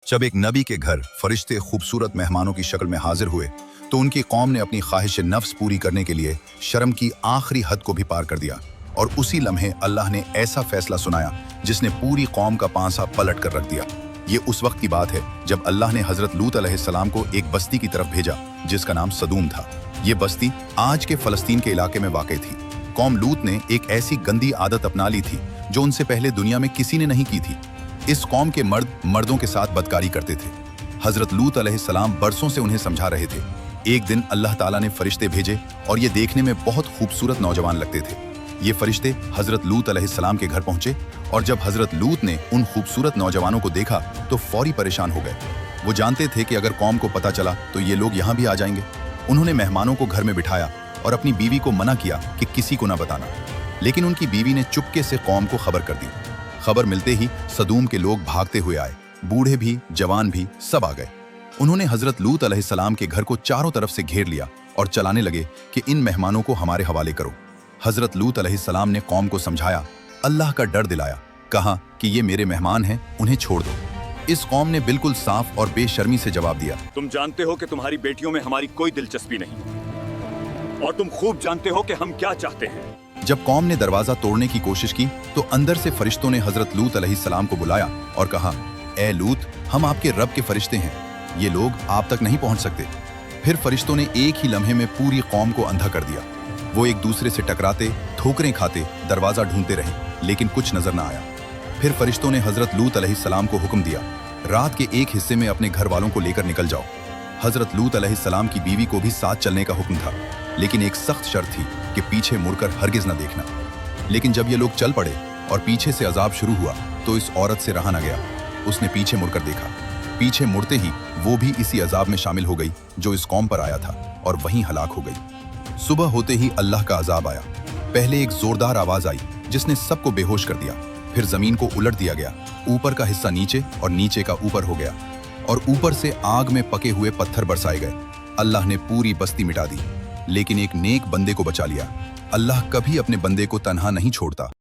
जब एक नबी के घर फरिश्ते खूबसूरत मेहमानों की शक्ल में हाजिर हुए तो उनकी कौम ने अपनी ख्वाहिश नफ्स पूरी करने के लिए शर्म की आखिरी हद को भी पार कर दिया और उसी लम्हे अल्लाह ने ऐसा फैसला सुनाया जिसने पूरी कौम का पांसा पलट कर रख दिया। ये उस वक्त की बात है जब अल्लाह ने हजरत लूत अलैहिस्सलाम को एक बस्ती की तरफ भेजा जिसका नाम सदूम था। ये बस्ती आज के फलस्तीन के इलाके में वाक़ थी। कौम लूत ने एक ऐसी गंदी आदत अपना ली थी जो उनसे पहले दुनिया में किसी ने नहीं की थी। इस कौम के मर्द मर्दों के साथ बदकारी करते थे। हजरत लूत अलैहिस्सलाम बरसों से उन्हें समझा रहे थे। एक दिन अल्लाह ताला ने फरिश्ते भेजे और ये देखने में बहुत खूबसूरत नौजवान लगते थे। ये फरिश्ते हजरत लूत अलैहिस्सलाम के घर पहुंचे और जब हजरत लूत ने उन खूबसूरत नौजवानों को देखा तो फौरी परेशान हो गए। वो जानते थे कि अगर कौम को पता चला तो ये लोग यहाँ भी आ जाएंगे। उन्होंने मेहमानों को घर में बिठाया और अपनी बीवी को मना किया कि किसी को ना बताना, लेकिन उनकी बीवी ने चुपके से कौम को खबर कर दी। खबर मिलते ही सदूम के लोग भागते हुए आए, बूढ़े भी जवान भी सब आ गए। उन्होंने हजरत लूत अलैहिस्सलाम के घर को चारों तरफ से घेर लिया और चलाने लगे कि इन मेहमानों को हमारे हवाले करो। हजरत लूत अलैहिस्सलाम ने कौम को समझाया, अल्लाह का डर दिलाया, कहा कि ये मेरे मेहमान हैं, उन्हें छोड़ दो। इस कौम ने बिल्कुल साफ और बेशर्मी से जवाब दिया, तुम जानते हो कि तुम्हारी बेटियों में हमारी कोई दिलचस्पी नहीं और तुम खूब जानते हो कि हम क्या चाहते हैं। जब कौम ने दरवाजा तोड़ने की कोशिश की तो अंदर से फरिश्तों ने हजरत लूत अलैहिस्सलाम को बुलाया और कहा, ए लूत, हम आपके रब के फरिश्ते हैं, ये लोग आप तक नहीं पहुंच सकते। फिर फरिश्तों ने एक ही लम्हे में पूरी कौम को अंधा कर दिया। वो एक दूसरे से टकराते, ठोकरें खाते, दरवाजा ढूंढते रहे, लेकिन कुछ नजर न आया। फिर फरिश्तों ने हजरत लूत अलैहिस्सलाम को हुक्म दिया, रात के एक हिस्से में अपने घर वालों को लेकर निकल जाओ। हजरत लूत अलैहिस्सलाम की बीवी को भी साथ चलने का हुक्म था, लेकिन एक सख्त शर्त थी कि पीछे मुड़कर हरगिज न देखना। लेकिन जब ये लोग चल पड़े और पीछे से अजाब शुरू हुआ तो इस औरत से रहा न गया। उसने पीछे मुड़कर देखा। पीछे मुड़ते ही वो भी इसी अजाब में शामिल हो गई जो इस कौम पर आया था और वहीं हलाक हो गई। सुबह होते ही अल्लाह का अजाब आया। पहले एक जोरदार आवाज आई जिसने सबको बेहोश कर दिया। फिर जमीन को उलट दिया गया, ऊपर का हिस्सा नीचे और नीचे का ऊपर हो गया और ऊपर से आग में पके हुए पत्थर बरसाए गए। अल्लाह ने पूरी बस्ती मिटा दी, लेकिन एक नेक बंदे को बचा लिया। अल्लाह कभी अपने बंदे को तन्हा नहीं छोड़ता।